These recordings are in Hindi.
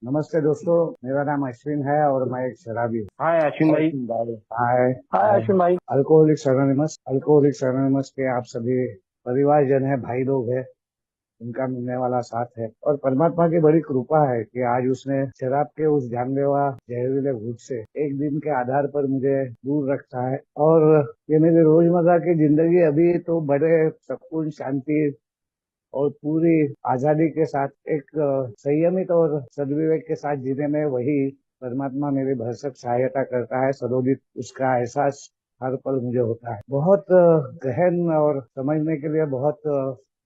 नमस्ते दोस्तों। मेरा नाम अश्विन है और मैं एक शराबी हूँ। हाय अश्विन और भाई। हाय। हाय हाय। अश्विन भाई। अल्कोहलिक्स एनोनिमस के आप सभी परिवारजन है, भाई लोग हैं, उनका मिलने वाला साथ है। और परमात्मा की बड़ी कृपा है कि आज उसने शराब के उस जानलेवा जहरीले घूट से एक दिन के आधार पर मुझे दूर रखा है। और ये मेरी रोजमर्रा की जिंदगी अभी तो बड़े सुकून, शांति और पूरी आजादी के साथ एक संयमित और सद्विवेक के साथ जीने में वही परमात्मा मेरी भरसक सहायता करता है। सदोदित उसका एहसास हर पल मुझे होता है। बहुत गहन और समझने के लिए बहुत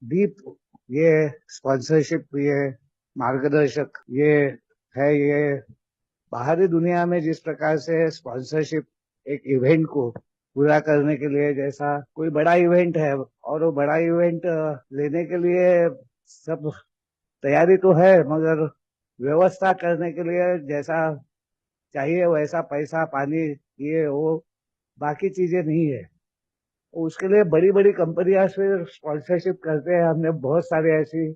डीप ये स्पॉन्सरशिप, ये मार्गदर्शक, ये बाहरी दुनिया में जिस प्रकार से स्पॉन्सरशिप एक इवेंट को पूरा करने के लिए, जैसा कोई बड़ा इवेंट है और वो बड़ा इवेंट लेने के लिए सब तैयारी तो है, मगर व्यवस्था करने के लिए जैसा चाहिए वैसा पैसा पानी ये वो बाकी चीजें नहीं है। उसके लिए बड़ी बड़ी कंपनियां फिर स्पॉन्सरशिप करते हैं। हमने बहुत सारे ऐसी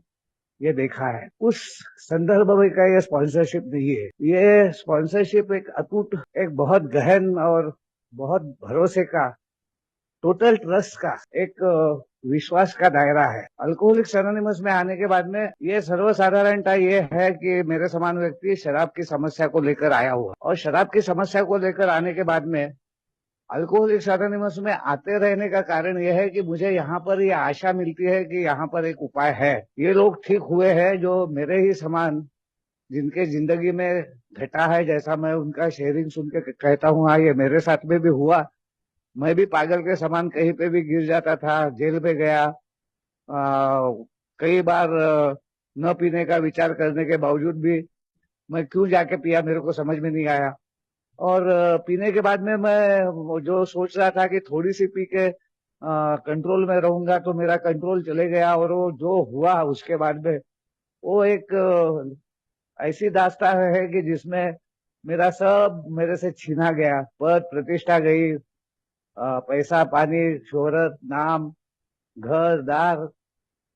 ये देखा है। उस संदर्भ में का ये स्पॉन्सरशिप नहीं है। ये स्पॉन्सरशिप एक अटूट, एक बहुत गहन और बहुत भरोसे का, टोटल ट्रस्ट का एक विश्वास का दायरा है। अल्कोहलिक्स एनोनिमस में आने के बाद में ये सर्वसाधारणता ये है कि मेरे समान व्यक्ति शराब की समस्या को लेकर आया हुआ, और शराब की समस्या को लेकर आने के बाद में अल्कोहलिक्स एनोनिमस में आते रहने का कारण यह है कि मुझे यहाँ पर ये आशा मिलती है कि यहाँ पर एक उपाय है। ये लोग ठीक हुए हैं जो मेरे ही समान, जिनके जिंदगी में घटा है, जैसा मैं उनका शेयरिंग सुन के कहता हूँ, हाँ ये मेरे साथ में भी हुआ। मैं भी पागल के समान कहीं पे भी गिर जाता था, जेल में गया। कई बार न पीने का विचार करने के बावजूद भी मैं क्यों जाके पिया मेरे को समझ में नहीं आया। और पीने के बाद में मैं वो जो सोच रहा था कि थोड़ी सी पी के कंट्रोल में रहूंगा तो मेरा कंट्रोल चले गया, और वो जो हुआ उसके बाद में वो एक ऐसी दास्तान है कि जिसमें मेरा सब मेरे से छीना गया। पद प्रतिष्ठा गई, पैसा पानी शोहरत नाम घर दार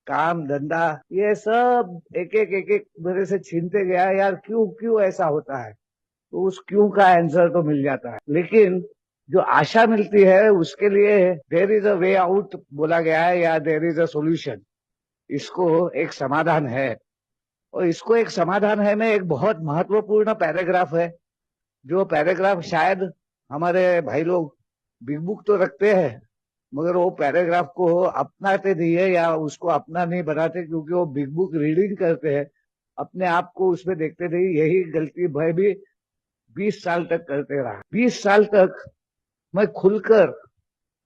काम धंधा ये सब एक एक मेरे से छीनते गया। यार क्यों क्यों ऐसा होता है? तो उस क्यों का आंसर तो मिल जाता है, लेकिन जो आशा मिलती है उसके लिए there is a way out बोला गया है, या देर इज अ सोल्यूशन। इसको एक समाधान है। और इसको एक समाधान है में एक बहुत महत्वपूर्ण पैराग्राफ है, जो पैराग्राफ शायद हमारे भाई लोग बिग बुक तो रखते हैं, मगर वो पैराग्राफ को अपनाते नहीं है या उसको अपना नहीं बनाते, क्योंकि वो बिग बुक रीडिंग करते हैं, अपने आप को उसमें देखते नहीं। यही गलती मैं भी 20 साल तक करते रहा। 20 साल तक मैं खुलकर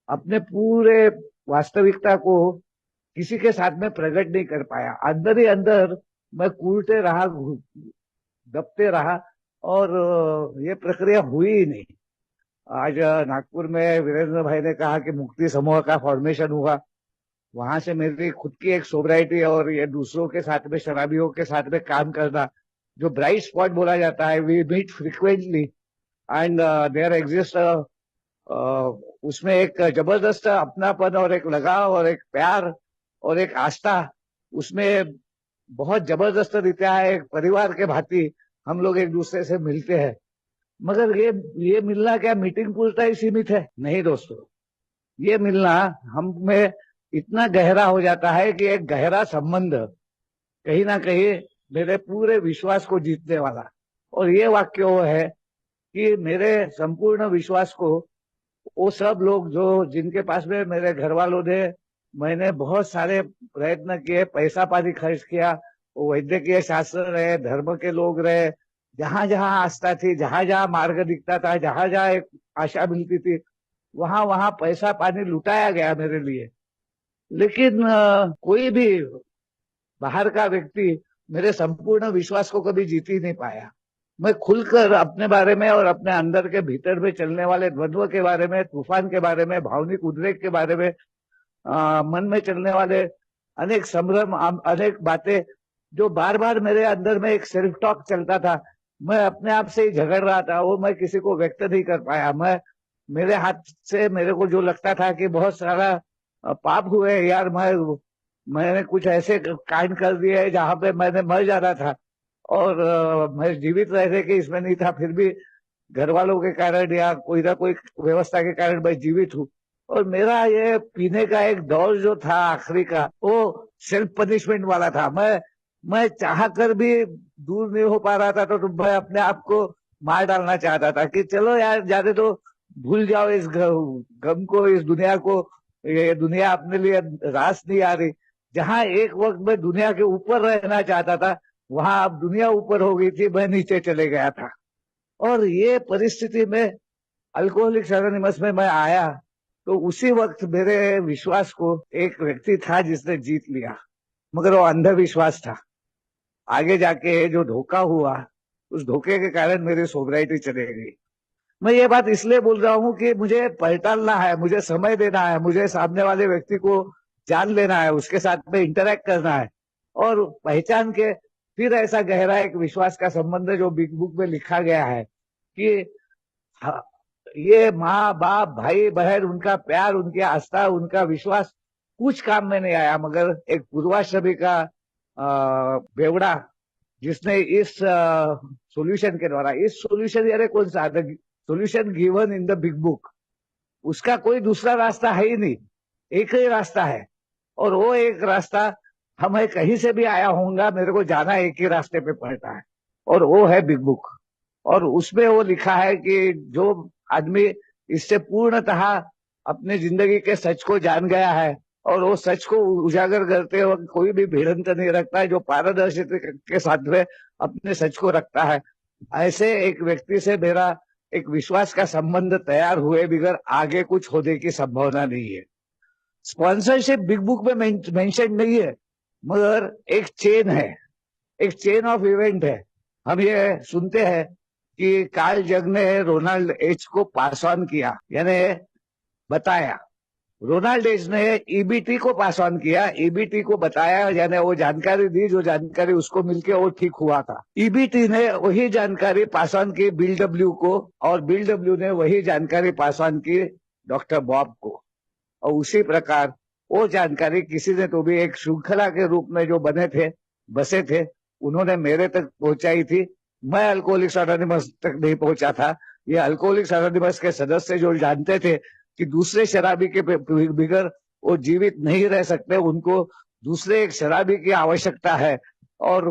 अपने पूरे वास्तविकता को किसी के साथ में प्रकट नहीं कर पाया। अंदर ही अंदर मैं कूदते रहा, दबते रहा, और ये प्रक्रिया हुई ही नहीं। आज नागपुर में वीरेंद्र भाई ने कहा कि मुक्ति समूह का फॉर्मेशन हुआ। वहां से मेरी खुद की एक सोब्राइटी और ये दूसरों के साथ में, शराबियों के साथ में काम करना, जो ब्राइट स्पॉट बोला जाता है, we meet frequently and there exist, उसमें एक जबरदस्त अपनापन और एक लगाव और एक प्यार और एक आस्था उसमें बहुत जबरदस्त रीत्या है। एक परिवार के भांति हम लोग एक दूसरे से मिलते हैं। मगर ये मिलना क्या मीटिंग पूरता ही सीमित है? नहीं दोस्तों, ये मिलना हम में इतना गहरा हो जाता है कि एक गहरा संबंध कहीं ना कहीं मेरे पूरे विश्वास को जीतने वाला। और ये वाक्य वो है कि मेरे संपूर्ण विश्वास को वो सब लोग जो जिनके पास में मेरे घर वालों ने, मैंने बहुत सारे प्रयत्न किए, पैसा पानी खर्च किया, वो वैद्यकीय शास्त्र रहे, धर्म के लोग रहे, जहां जहां आस्था थी, जहां जहां मार्ग दिखता था, जहां जहां एक आशा मिलती थी, वहां वहां पैसा पानी लुटाया गया मेरे लिए। लेकिन कोई भी बाहर का व्यक्ति मेरे संपूर्ण विश्वास को कभी जीत ही नहीं पाया। मैं खुलकर अपने बारे में और अपने अंदर के भीतर में चलने वाले द्वंद्व के बारे में, तूफान के बारे में, भावनिक उद्रेक के बारे में, मन में चलने वाले अनेक संभ्रम, अनेक बातें जो बार बार मेरे अंदर में एक सेल्फ टॉक चलता था, मैं अपने आप से ही झगड़ रहा था, वो मैं किसी को व्यक्त नहीं कर पाया। मैं मेरे हाथ से मेरे को जो लगता था कि बहुत सारा पाप हुए यार, मैंने कुछ ऐसे कांड कर दिए जहां पे मैंने मर जाना था, और मैं जीवित रहने के इसमें नहीं था, फिर भी घर वालों के कारण या कोई ना कोई व्यवस्था के कारण मैं जीवित हूँ। और मेरा ये पीने का एक दौर जो था आखिरी का, वो सेल्फ पनिशमेंट वाला था। मैं चाह कर भी दूर नहीं हो पा रहा था, तो मैं अपने आप को मार डालना चाहता था कि चलो यार, जाने तो, भूल जाओ इस गम को, इस दुनिया को। ये दुनिया अपने लिए रास नहीं आ रही। जहां एक वक्त में दुनिया के ऊपर रहना चाहता था, वहां अब दुनिया ऊपर हो गई थी, मैं नीचे चले गया था। और ये परिस्थिति में अल्कोहलिक्स एनोनिमस में मैं आया, तो उसी वक्त मेरे विश्वास को एक व्यक्ति था जिसने जीत लिया, मगर वो अंधविश्वास था। आगे जाके जो धोखा हुआ, उस धोखे के कारण मेरी सोब्राइटी चली गई। मैं ये बात इसलिए बोल रहा हूं कि मुझे पहचानना है, मुझे समय देना है, मुझे सामने वाले व्यक्ति को जान लेना है, उसके साथ में इंटरेक्ट करना है, और पहचान के फिर ऐसा गहरा एक विश्वास का संबंध जो बिग बुक में लिखा गया है कि हाँ, ये माँ बाप भाई बहन, उनका प्यार, उनकी आस्था, उनका विश्वास कुछ काम में नहीं आया, मगर एक पूर्वाश्रमी का बेवड़ा, जिसने इस सॉल्यूशन के द्वारा, इस सॉल्यूशन यानी कौन सा, solution given in the big book, उसका कोई दूसरा रास्ता है ही नहीं, एक ही रास्ता है। और वो एक रास्ता, मैं कहीं से भी आया होऊंगा, मेरे को जाना एक ही रास्ते पे पड़ता है, और वो है बिग बुक। और उसमें वो लिखा है कि जो आदमी इससे पूर्णतः अपनी जिंदगी के सच को जान गया है, और वो सच को उजागर करते वक्त कोई भी भिड़ंत नहीं रखता है, जो पारदर्शिता के साथ में अपने सच को रखता है, ऐसे एक व्यक्ति से मेरा एक विश्वास का संबंध तैयार हुए बगैर आगे कुछ होने की संभावना नहीं है। स्पॉन्सरशिप बिग बुक में मेंशन नहीं है, मगर एक चेन है, एक चेन ऑफ इवेंट है। हम ये सुनते हैं कि कार्ल जग ने रोनाल्ड एच को पास ऑन किया, यानी बताया। रोनाल्ड एच ने ईबीटी को पास ऑन किया, ईबीटी को बताया, यानी वो जानकारी दी जो जानकारी उसको मिलके वो ठीक हुआ था। ईबीटी ने वही जानकारी पास ऑन की बिल डब्ल्यू को, और बिल डब्ल्यू ने वही जानकारी पास ऑन की डॉक्टर बॉब को। और उसी प्रकार वो जानकारी किसी ने तो भी एक श्रृंखला के रूप में जो बसे थे, उन्होंने मेरे तक पहुंचाई थी। मैं अल्कोहलिक्स एनोनिमस तक नहीं पहुंचा था। ये अल्कोहलिक्स एनोनिमस के सदस्य जो जानते थे कि दूसरे शराबी के बिगर वो जीवित नहीं रह सकते, उनको दूसरे एक शराबी की आवश्यकता है, और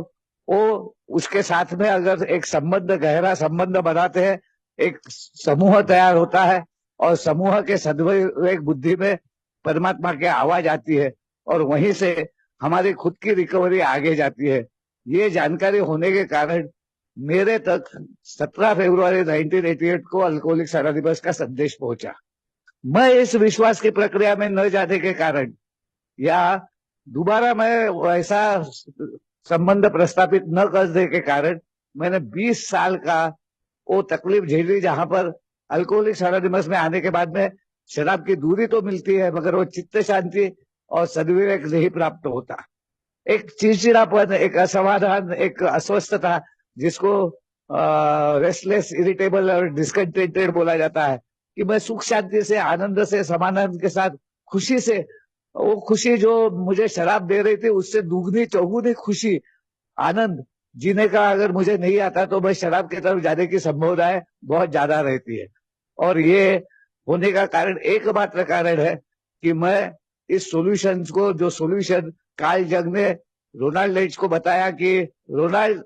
वो उसके साथ में अगर एक संबंध, गहरा संबंध बनाते हैं, एक समूह तैयार होता है, और समूह के सद्विवेक बुद्धि में परमात्मा की आवाज आती है, और वहीं से हमारी खुद की रिकवरी आगे जाती है। ये जानकारी होने के कारण मेरे तक 17 फरवरी 1988 को अल्कोहलिक्स एनोनिमस का संदेश पहुंचा। मैं इस विश्वास की प्रक्रिया में न जाने के कारण, या दोबारा मैं वैसा संबंध प्रस्तापित न करने के कारण, मैंने 20 साल का वो तकलीफ झेली, जहां पर अल्कोहलिक्स एनोनिमस में आने के बाद में शराब की दूरी तो मिलती है, मगर वो चित्त शांति और सद्विवेक नहीं प्राप्त होता। एक चिड़चिड़ापन, एक असमाधान, एक अस्वस्थता, जिसको रेस्टलेस, इरिटेबल और डिसकंटेंटेड बोला जाता है, कि मैं सुख शांति से, आनंद से, समानंद के साथ, खुशी से, वो खुशी जो मुझे शराब दे रही थी उससे दुगनी चौगुनी खुशी, आनंद जीने का अगर मुझे नहीं आता, तो मैं शराब की तरफ जाने की संभावनाएं बहुत ज्यादा रहती है। और ये होने का कारण एकमात्र कारण है कि मैं इस सॉल्यूशन को, जो सॉल्यूशन कार्ल जग ने रोनाल्ड एच को बताया कि रोनाल्ड,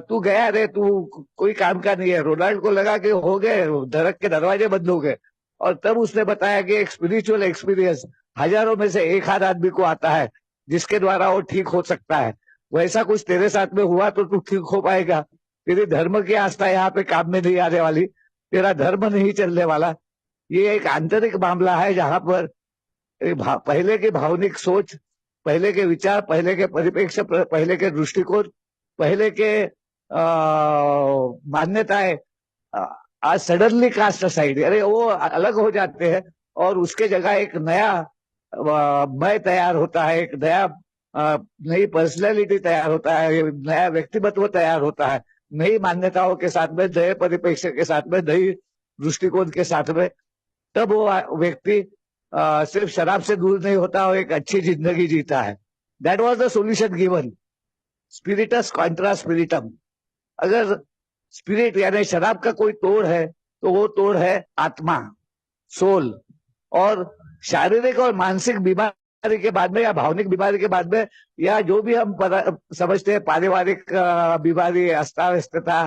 तू गया रे, तू कोई काम का नहीं है। रोनाल्ड को लगा कि हो गए, नरक के दरवाजे बंद हो गए। और तब उसने बताया कि एक स्पिरिचुअल एक्सपीरियंस हजारों में से एक आध आदमी को आता है, जिसके द्वारा वो ठीक हो सकता है। वैसा कुछ तेरे साथ में हुआ तो तू ठीक हो पाएगा। तेरी धर्म की आस्था यहाँ पे काम में नहीं आने वाली, तेरा धर्म नहीं चलने वाला। ये एक आंतरिक मामला है, जहां पर पहले की भावनिक सोच, पहले के विचार, पहले के परिप्रेक्ष्य, पहले के दृष्टिकोण, पहले के मान्यताएं आज सडनली कास्ट असाइड, अरे वो अलग हो जाते हैं, और उसके जगह एक नया मैं तैयार होता है, एक नया नई पर्सनैलिटी तैयार होता है, नया व्यक्तिमत्व तैयार होता है, नई मान्यताओं के साथ में, नए परिप्रेक्ष्य के साथ में, नई दृष्टिकोण के साथ में। तब वो व्यक्ति सिर्फ शराब से दूर नहीं होता, वो एक अच्छी जिंदगी जीता है। That was the solution given. स्पिरिटस कॉन्ट्रा स्पिरिटम। अगर स्पिरिट यानी शराब का कोई तोड़ है तो वो तोड़ है आत्मा, सोल। और शारीरिक और मानसिक बीमारी के बाद में या भावनिक बीमारी के बाद में या जो भी हम समझते हैं पारिवारिक बीमारी, अस्ताव्यस्तता,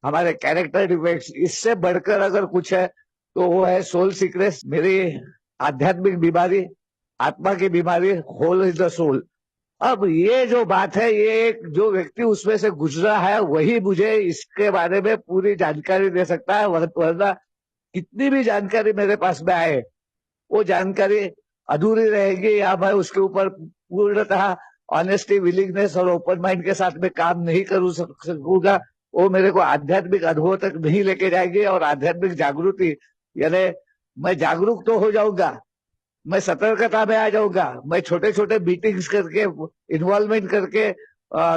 हमारे कैरेक्टर डिफेक्ट्स, इससे बढ़कर अगर कुछ है तो वो है सोल सिकनेस, मेरी आध्यात्मिक बीमारी, आत्मा की बीमारी, होल इज द सोल। अब ये जो बात है, ये एक जो व्यक्ति उसमें से गुजरा है वही मुझे इसके बारे में पूरी जानकारी दे सकता है, वरना कितनी भी जानकारी मेरे पास में आए वो जानकारी अधूरी रहेगी या मैं उसके ऊपर पूर्णतः ऑनेस्टी, विलिंगनेस और ओपन माइंड के साथ में काम नहीं कर सकूंगा। वो मेरे को आध्यात्मिक अनुभव तक नहीं लेके जाएगी और आध्यात्मिक जागृति यानी मैं जागरूक तो हो जाऊंगा, मैं सतर्कता में आ जाऊंगा, मैं छोटे छोटे मीटिंग्स करके, इन्वॉल्वमेंट करके,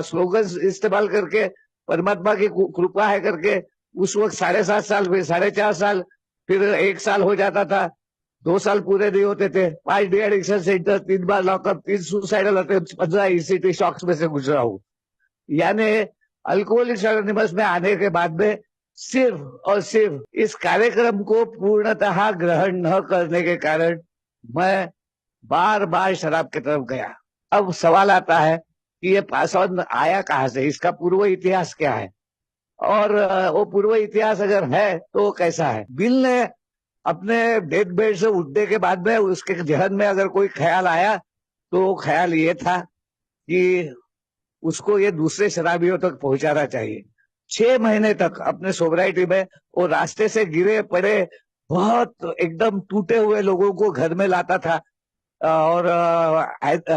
स्लोगन्स इस्तेमाल करके, परमात्मा की कृपा है करके, उस वक्त 7.5 साल, फिर 4.5 साल, फिर 1 साल हो जाता था, 2 साल पूरे नहीं होते थे, 5 डे एडिक्शन सेंटर, 3 बार lockup, 3 suicidal attempt, 15 ECT shocks में से गुजरा हूं। यानी अल्कोहलिक्स एनोनिमस में आने के बाद में सिर्फ और सिर्फ इस कार्यक्रम को पूर्णतः ग्रहण न करने के कारण मैं बार बार शराब की तरफ गया। अब सवाल आता है कि ये पास ऑन आया कहां से, इसका पूर्व इतिहास क्या है, और वो पूर्व इतिहास अगर है तो कैसा है। बिल ने अपने डेथ बेड से उठने के बाद में उसके जहन में अगर कोई ख्याल आया तो वो ख्याल ये था कि उसको ये दूसरे शराबियों तक पहुंचाना चाहिए। 6 महीने तक अपने सोबराइटी में वो रास्ते से गिरे पड़े बहुत एकदम टूटे हुए लोगों को घर में लाता था, और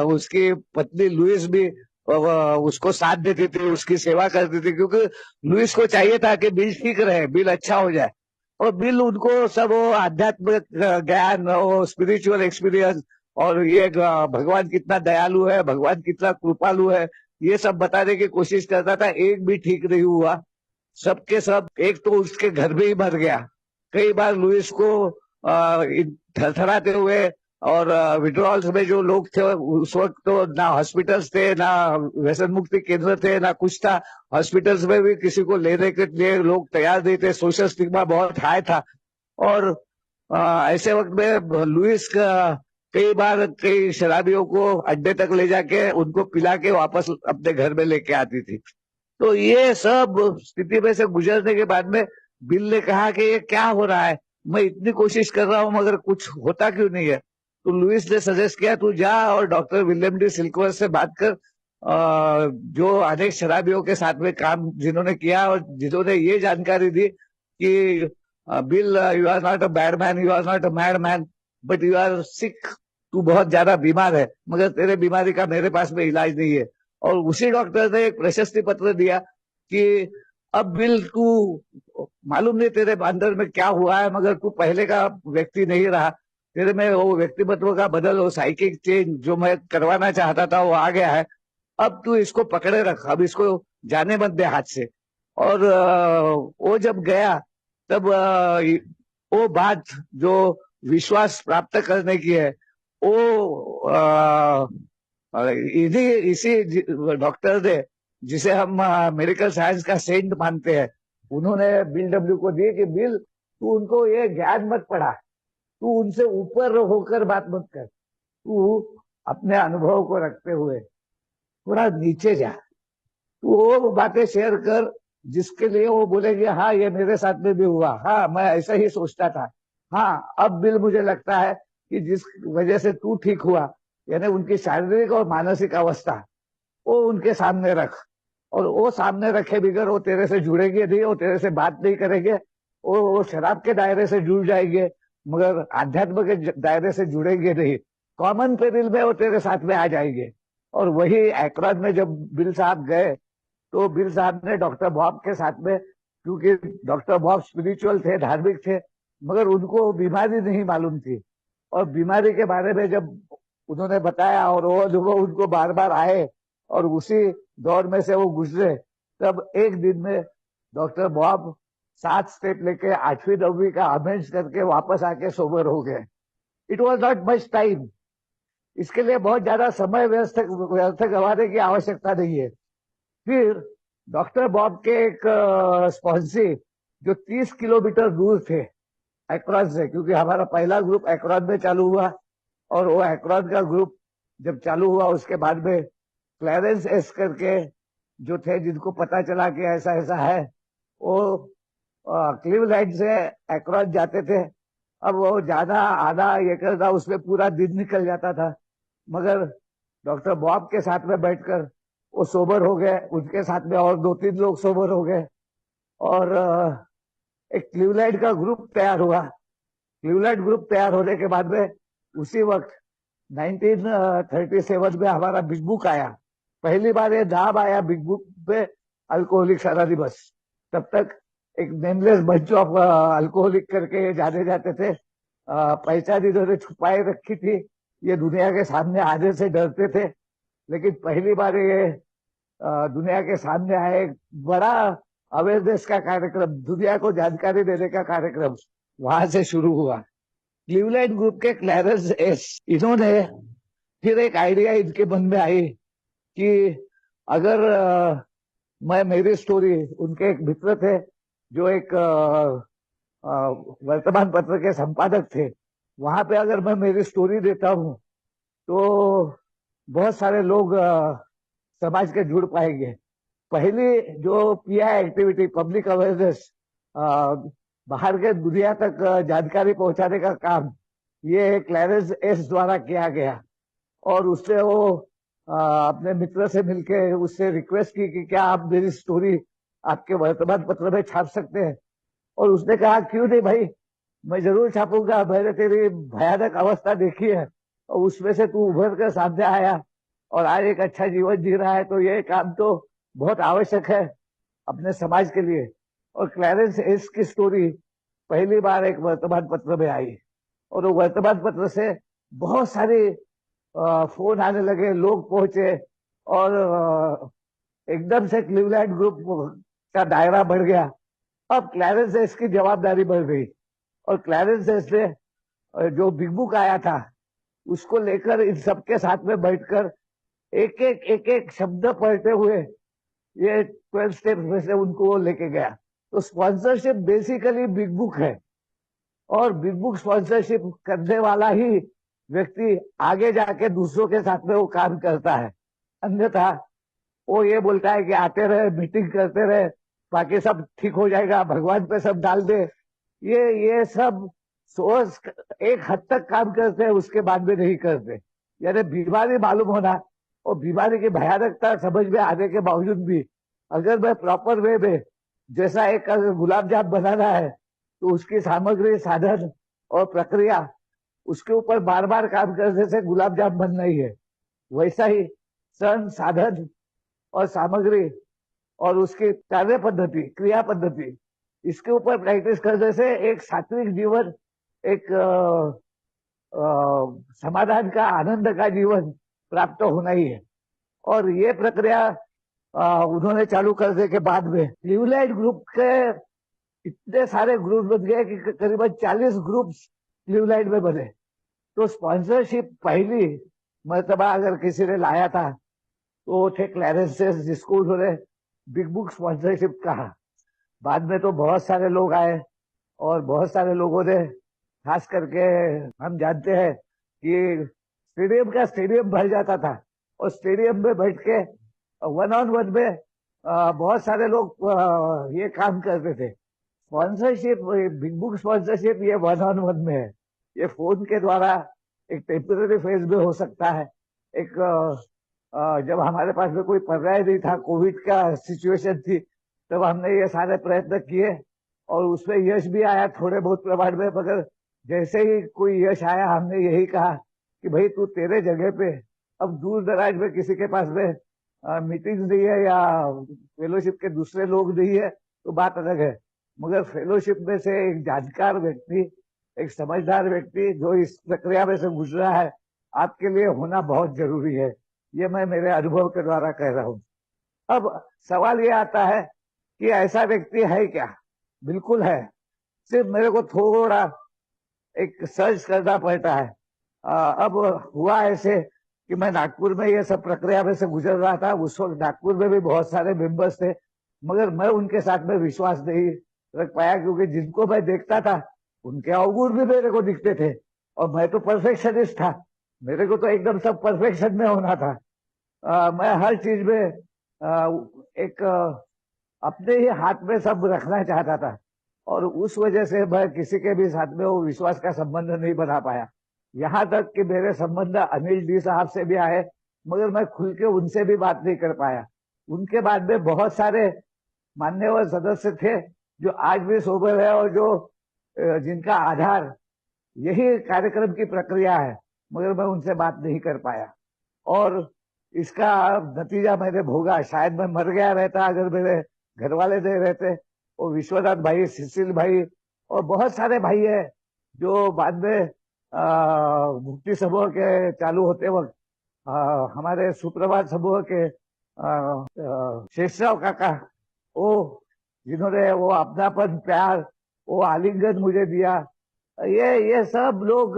उसकी पत्नी लुइस भी उसको साथ देती थी, उसकी सेवा करती थी, क्योंकि लुइस को चाहिए था कि बिल ठीक रहे, बिल अच्छा हो जाए। और बिल उनको सब वो आध्यात्मिक ज्ञान, वो स्पिरिचुअल एक्सपीरियंस, और ये भगवान कितना दयालु है, भगवान कितना कृपालु है, ये सब बताने की कोशिश करता था। एक भी ठीक नहीं हुआ, सबके सब। एक तो उसके घर में ही मर गया। कई बार लुइस को थरथराते हुए और विड्रॉल्स में जो लोग थे उस वक्त, तो ना हॉस्पिटल्स थे, ना व्यसन मुक्ति केंद्र थे, ना कुछ था। हॉस्पिटल्स में भी किसी को लेने के लिए लोग तैयार नहीं थे, सोशल स्टिग्मा बहुत हाई था। और ऐसे वक्त में लुइस का कई बार कई शराबियों को अड्डे तक ले जाके उनको पिला के वापस अपने घर में लेके आती थी। तो ये सब स्थिति में से गुजरने के बाद में बिल ने कहा कि ये क्या हो रहा है, मैं इतनी कोशिश कर रहा हूं मगर कुछ होता क्यों नहीं है। तो लुइस ने सजेस्ट किया तू जा और डॉक्टर विलियम डी सिल्कवर्थ से बात कर, जो अनेक शराबियों के साथ में काम जिन्होंने किया और जिन्होंने ये जानकारी दी कि Bill, you are not a bad man, you are not a mad man, but you are sick, तू बहुत ज्यादा बीमार है, मगर तेरे बीमारी का मेरे पास में इलाज नहीं है। और उसी डॉक्टर ने एक प्रशस्ति पत्र दिया कि अब बिल तू, मालूम नहीं तेरे अंदर में क्या हुआ है, मगर तू पहले का व्यक्ति नहीं रहा, तेरे में वो व्यक्तित्व का बदल, वो साइकिक चेंज जो मैं करवाना चाहता था वो आ गया है। अब तू इसको पकड़े रख, अब इसको जाने मत दे हाथ से। और वो जब गया तब वो बात जो विश्वास प्राप्त करने की है वो इसी डॉक्टर ने, जिसे हम मेडिकल साइंस का सेंट मानते हैं, उन्होंने बिल डब्ल्यू को दिए कि बिल तू उनको ये ज्ञान मत पढ़ा, तू उनसे ऊपर होकर बात मत कर, तू अपने अनुभव को रखते हुए थोड़ा नीचे जा, तू वो बातें शेयर कर जिसके लिए वो बोलेगी हाँ ये मेरे साथ में भी हुआ, हाँ मैं ऐसा ही सोचता था, हाँ अब बिल मुझे लगता है कि जिस वजह से तू ठीक हुआ, यानी उनकी शारीरिक और मानसिक अवस्था, वो उनके सामने रख। और वो सामने रखे बगैर वो तेरे से जुड़ेंगे नहीं, वो तेरे से बात नहीं करेंगे, वो शराब के दायरे से जुड़ जाएंगे मगर आध्यात्म के दायरे से जुड़ेंगे नहीं। कॉमन पेरिल में वो तेरे साथ में आ जाएंगे। और वही एकराज में जब बिल साहब गए तो बिल साहब ने डॉक्टर बॉब के साथ में, क्योंकि डॉक्टर बॉब स्पिरिचुअल थे, धार्मिक थे, मगर उनको बीमारी नहीं मालूम थी। और बीमारी के बारे में जब उन्होंने बताया और वो उनको बार बार आए और उसी दौर में से वो गुजरे, तब एक दिन में डॉक्टर बॉब 7 स्टेप लेके 8वीं 9वीं का अमेंड्स करके वापस आके सोबर हो गए। It was not much time, इसके लिए बहुत ज्यादा समय व्यर्थ व्यर्थ गंवाने की आवश्यकता नहीं है। फिर डॉक्टर बॉब के एक स्पॉन्सी जो 30 किलोमीटर दूर थे एक्रॉन से, क्योंकि हमारा पहला ग्रुप एक्रॉन में चालू हुआ, और वो एक्रॉन का ग्रुप जब चालू हुआ उसके बाद में क्लैरेंस एस करके जो थे, जिनको पता चला कि ऐसा ऐसा है, वो क्लीवलैंड से एक्रॉन जाते थे। अब वो जाना आना ये करना उसमें पूरा दिन निकल जाता था, मगर डॉक्टर बॉब के साथ में बैठकर वो सोबर हो गए, उनके साथ में और 2-3 लोग सोबर हो गए, और एक क्लीवलैंड का ग्रुप तैयार हुआ। क्लीवलैंड ग्रुप तैयार होने के बाद में उसी वक्त 1937 में हमारा बिग बुक आया। पहली बार ये नाम आया बिग बुक पे, अल्कोहलिक्स अनोनिमस। तब तक एक नेमलेस बंच ऑफ अल्कोहलिक करके जाने जाते थे। पहचान इन्होंने छुपाए रखी थी, ये दुनिया के सामने आने से डरते थे, लेकिन पहली बार ये दुनिया के सामने आए। एक बड़ा अवेयरनेस का कार्यक्रम, दुनिया को जानकारी देने का कार्यक्रम वहां से शुरू हुआ। क्लीवलैंड ग्रुप के क्लैरेंस एस, इन्होंने फिर एक आइडिया इनके मन में आई कि अगर मैं मेरी स्टोरी, उनके एक मित्र थे जो एक वर्तमान पत्र के संपादक थे, वहां पे अगर मैं मेरी स्टोरी देता हूं तो बहुत सारे लोग समाज के जुड़ पाएंगे। पहली जो पीआई एक्टिविटी, पब्लिक अवेयरनेस, बाहर के दुनिया तक जानकारी पहुंचाने का काम, ये क्लैरेंस एस द्वारा किया गया। और उससे वो अपने मित्र से मिलके उससे रिक्वेस्ट की कि क्या आप मेरी स्टोरी आपके वर्तमान पत्र में छाप सकते हैं। और उसने कहा क्यों नहीं भाई, मैं जरूर छापूंगा, मैंने तेरी भयानक अवस्था देखी है और उसमें से तू उभर कर सामने आया और आज एक अच्छा जीवन जी रहा है, तो ये काम तो बहुत आवश्यक है अपने समाज के लिए। और क्लैरेंस एस की स्टोरी पहली बार एक वर्तमान पत्र में आई, और वो वर्तमान पत्र से बहुत सारे फोन आने लगे, लोग पहुंचे, और एकदम से क्लीवलैंड ग्रुप का दायरा बढ़ गया। अब क्लैरेंस एस की जवाबदारी बढ़ गई, और क्लैरेंस एस ने जो बिग बुक आया था उसको लेकर इन सबके साथ में बैठकर एक एक शब्द पढ़ते हुए ये 12 स्टेप्स में से उनको लेके गया। तो स्पॉन्सरशिप बेसिकली बिग बुक है, और बिग बुक स्पॉन्सरशिप करने वाला ही व्यक्ति आगे जाके दूसरों के साथ में वो काम करता है। अन्यथा वो ये बोलता है कि आते रहे, मीटिंग करते रहे, बाकी सब ठीक हो जाएगा, भगवान पे सब डाल दे। ये सब सोच एक हद तक काम करते हैं, उसके बाद में नहीं करते। यानी बीमारी मालूम होना और बीमारी की भयानकता समझ में आने के बावजूद भी अगर मैं प्रॉपर वे में, जैसा एक गुलाब जामुन बनाना है तो उसकी सामग्री, साधन और प्रक्रिया, उसके ऊपर बार बार काम करने से गुलाब जामुन बनना ही है, वैसा ही सन, साधन और सामग्री और उसकी कार्य पद्धति, क्रिया पद्धति, इसके ऊपर प्रैक्टिस करने से एक सात्विक जीवन, एक समाधान का, आनंद का जीवन प्राप्त होना ही है। और ये प्रक्रिया उन्होंने चालू करने के बाद में क्लीवलैंड ग्रुप के इतने सारे ग्रुप बन गए कि करीबन 40 ग्रुप क्लीवलैंड में बने। तो स्पॉन्सरशिप पहली मर्तबा अगर किसी ने लाया था तो थे क्लैरेंस एस, जिसको उन्होंने बिग बुक स्पॉन्सरशिप कहा। बाद में तो बहुत सारे लोग आए, और बहुत सारे लोगों ने, खास करके हम जानते हैं कि स्टेडियम भर जाता था, और स्टेडियम में बैठ के वन ऑन वन में बहुत सारे लोग ये काम करते थे। स्पॉन्सरशिप, बिग बुक स्पॉन्सरशिप, ये वन ऑन वन में है। ये फोन के द्वारा एक टेम्पररी फेज में हो सकता है। एक जब हमारे पास में कोई पर्याय नहीं था, कोविड का सिचुएशन थी, तब हमने ये सारे प्रयत्न किए और उसमें यश भी आया थोड़े बहुत प्रमाण में। मगर जैसे ही कोई यश आया, हमने यही कहा कि भाई तू तेरे जगह पे, अब दूर दराज में किसी के पास में मीटिंग नहीं है या फेलोशिप के दूसरे लोग नहीं है तो बात अलग है, मगर फेलोशिप में से एक जानकार व्यक्ति, एक समझदार व्यक्ति जो इस प्रक्रिया में से गुजरा है, आपके लिए होना बहुत जरूरी है। ये मैं मेरे अनुभव के द्वारा कह रहा हूँ। अब सवाल ये आता है कि ऐसा व्यक्ति है क्या? बिल्कुल है, सिर्फ मेरे को थोड़ा एक सर्च करना पड़ता है। अब हुआ ऐसे कि मैं नागपुर में ये सब प्रक्रिया में से गुजर रहा था। उस वक्त नागपुर में भी बहुत सारे मेंबर्स थे, मगर मैं उनके साथ में विश्वास नहीं रख पाया, क्योंकि जिनको मैं देखता था उनके अवगुण भी मेरे को दिखते थे, और मैं तो परफेक्शनिस्ट था। मेरे को तो एकदम सब परफेक्शन में होना था। मैं हर चीज में एक अपने ही हाथ में सब रखना चाहता था, और उस वजह से मैं किसी के भी साथ में वो विश्वास का संबंध नहीं बना पाया। यहाँ तक कि मेरे संबंध अनिल डी साहब से भी आए, मगर मैं खुल के उनसे भी बात नहीं कर पाया। उनके बाद में बहुत सारे मान्यवर सदस्य थे जो आज भी सोबर है, और जो जिनका आधार यही कार्यक्रम की प्रक्रिया है, मगर मैं उनसे बात नहीं कर पाया। और इसका नतीजा मैंने भोगा। शायद मैं मर गया रहता अगर मेरे घर वाले नहीं रहते। वो विश्वनाथ भाई, सुशील भाई और बहुत सारे भाई है जो बाद में मुक्ति समूह के चालू होते वक्त हमारे सुप्रभात समूह के शेषराव काका, वो जिन्होंने वो अपनापन, प्यार, वो आलिंगन मुझे दिया, ये सब लोग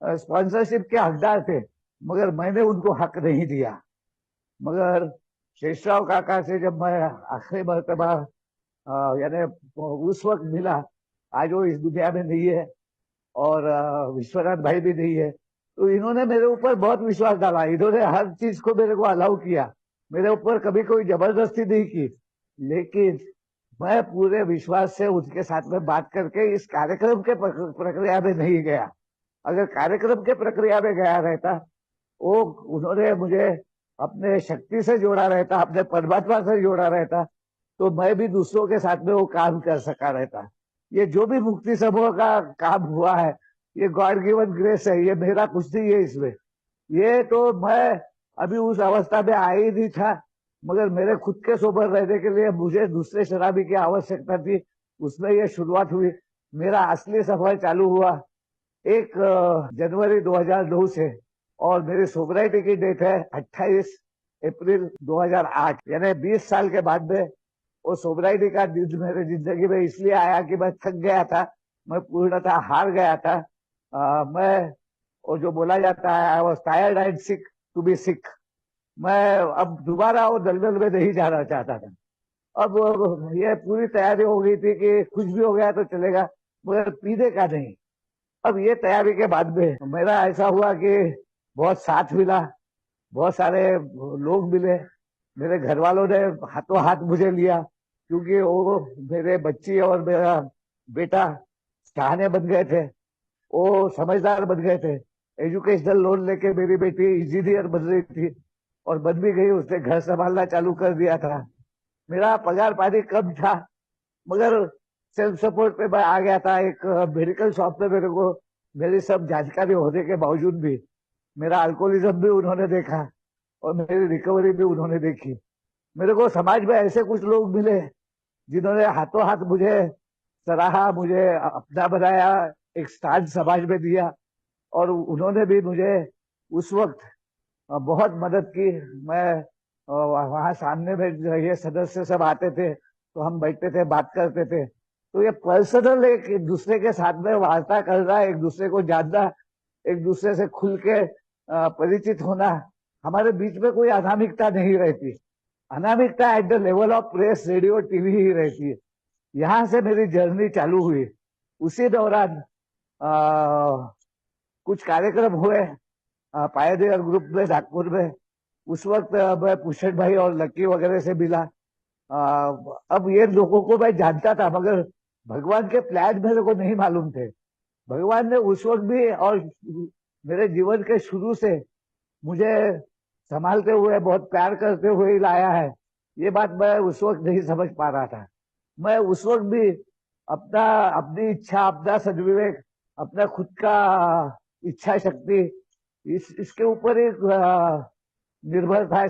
स्पॉन्सरशिप के हकदार थे, मगर मैंने उनको हक नहीं दिया। मगर शेषराव काका से जब मैं आखिरी मरतबा यानी उस वक्त मिला, आज वो इस दुनिया में नहीं है, और विश्वनाथ भाई भी नहीं है, तो इन्होंने मेरे ऊपर बहुत विश्वास डाला। इन्होंने हर चीज को मेरे को अलाउ किया, मेरे ऊपर कभी कोई जबरदस्ती नहीं की। लेकिन मैं पूरे विश्वास से उनके साथ में बात करके इस कार्यक्रम के प्रक्रिया में नहीं गया। अगर कार्यक्रम के प्रक्रिया में गया रहता, वो उन्होंने मुझे अपने शक्ति से जोड़ा रहता, अपने परमात्मा से जोड़ा रहता, तो मैं भी दूसरों के साथ में वो काम कर सका रहता। ये जो भी मुक्ति समूह का काम हुआ है, ये गॉड गिवन ग्रेस है, ये मेरा कुछ नहीं है इसमें। ये तो मैं अभी उस अवस्था में आ ही नहीं था, मगर मेरे खुद के सोबर रहने के लिए मुझे दूसरे शराबी की आवश्यकता थी। उसमें ये शुरुआत हुई। मेरा असली सफर चालू हुआ 1 जनवरी 2009 से, और मेरी सोबराइटी की डेट है 28 अप्रैल 2008, यानी 20 साल के बाद में वो सोबराइटी का दिन मेरे जिंदगी में इसलिए आया कि मैं थक गया था, मैं पूर्णतः हार गया था। मैं वो जो बोला जाता है, I was tired and sick to be sick. मैं अब दोबारा वो दलदल में नहीं जाना चाहता था। अब ये पूरी तैयारी हो गई थी कि कुछ भी हो गया तो चलेगा, मगर पीने का नहीं। अब ये तैयारी के बाद में मेरा ऐसा हुआ कि बहुत साथ मिला, बहुत सारे लोग मिले। मेरे घर वालों ने हाथों हाथ मुझे लिया, क्योंकि वो मेरे बच्ची और मेरा बेटा चाहने बन गए थे, वो समझदार बन गए थे। एजुकेशनल लोन लेके मेरी बेटी इंजीनियर बन रही थी, और बन भी गई। उसने घर संभालना चालू कर दिया था। मेरा पगार पानी कम था, मगर सेल्फ सपोर्ट पे मैं आ गया था। एक मेडिकल शॉप पे मेरे को मेरी सब जानकारी होने के बावजूद भी मेरा अल्कोहलिज्म भी उन्होंने देखा, और मेरी रिकवरी भी उन्होंने देखी। मेरे को समाज में ऐसे कुछ लोग मिले जिन्होंने हाथों हाथ मुझे सराहा, मुझे अपना बनाया, एक स्थान समाज में दिया, और उन्होंने भी मुझे उस वक्त बहुत मदद की। मैं वहां सामने में ये सदस्य सब आते थे, तो हम बैठते थे, बात करते थे। तो ये पर्सनल एक दूसरे के साथ में वार्ता करना, एक दूसरे को जानना, एक दूसरे से खुल के परिचित होना, हमारे बीच में कोई अनामिकता नहीं रहती। अनामिकता at the level of press, radio, TV ही रहती है। यहाँ से मेरी जर्नी चालू हुई। उसी दौरान कुछ कार्यक्रम हुए पायनियर ग्रुप में नागपुर में। उस वक्त मैं पुष्कर भाई और लक्की वगैरह से मिला। अब ये लोगों को मैं जानता था, मगर भगवान के प्लान मेरे को नहीं मालूम थे। भगवान ने उस वक्त भी और मेरे जीवन के शुरू से मुझे संभालते हुए, बहुत प्यार करते हुए ही लाया है। ये बात मैं उस वक्त नहीं समझ पा रहा था। मैं उस वक्त भी अपनी इच्छा, अपना सद्विवेक, अपना खुद का इच्छा शक्ति, इसके ऊपर एक निर्भर था।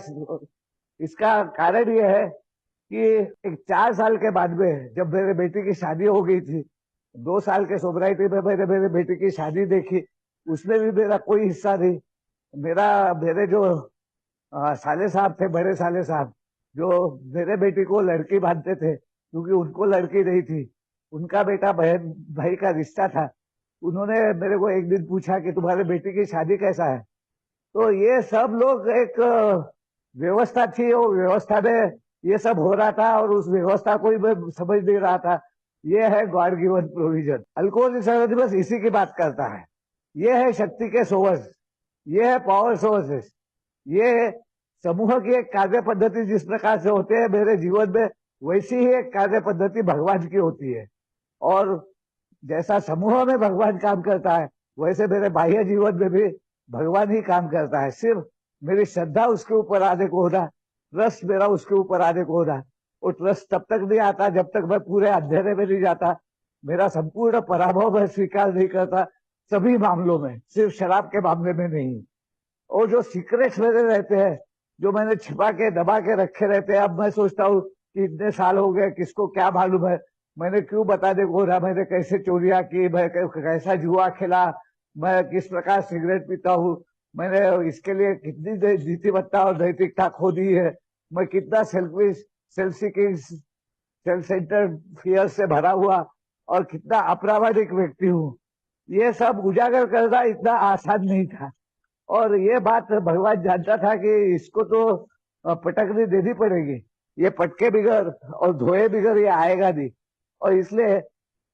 इसका कारण यह है कि एक 4 साल के बाद में जब मेरे बेटी की शादी हो गई थी, 2 साल के सोबराइटी में मैंने मेरे बेटी की शादी देखी, उसमें भी मेरा कोई हिस्सा नहीं। मेरे जो साले साहब थे, बड़े साले साहब, जो मेरे बेटी को लड़की बांधते थे, क्योंकि उनको लड़की नहीं थी, उनका बेटा बहन भाई का रिश्ता था, उन्होंने मेरे को एक दिन पूछा कि तुम्हारे बेटी की शादी कैसा है। तो ये सब लोग एक व्यवस्था थी, वो व्यवस्था में ये सब हो रहा था, और उस व्यवस्था को ही मैं समझ नहीं रहा था। ये है God given provision. Alcoholics anonymous इसी की बात करता है। ये है शक्ति के सोर्स, ये है पावर सोर्सेस, ये समूह की एक कार्य पद्धति जिस प्रकार से होते हैं मेरे जीवन में, वैसी ही एक कार्य पद्धति भगवान की होती है। और जैसा समूह में भगवान काम करता है, वैसे मेरे बाह्य जीवन में भी भगवान ही काम करता है। सिर्फ मेरी श्रद्धा उसके ऊपर आने को होना, ट्रस्ट मेरा उसके ऊपर आने को होना। वो ट्रस्ट तब तक नहीं आता जब तक मैं पूरे अंधेरे में नहीं जाता, मेरा संपूर्ण पराभव मैं स्वीकार नहीं करता सभी मामलों में, सिर्फ शराब के मामले में नहीं। और जो सीक्रेट्स मेरे रहते हैं, जो मैंने छिपा के दबा के रखे रहते हैं, अब मैं सोचता हूँ कि इतने साल हो गए, किसको क्या मालूम है, मैंने क्यों बताने को रहा, मैंने कैसे चोरियां की, मैं कैसा जुआ खेला, मैं किस प्रकार सिगरेट पीता हूँ, मैंने इसके लिए कितनी नीतिमत्ता और नैतिकता खो दी है, मैं कितना selfish, self seeking, self centred fear से भरा हुआ और कितना अप्रामाणिक व्यक्ति हूँ। ये सब उजागर करना इतना आसान नहीं था। और ये बात भगवान जानता था कि इसको तो पटकनी देनी पड़ेगी, ये पटके बिगर और धोए बिगर ये आएगा नहीं। और इसलिए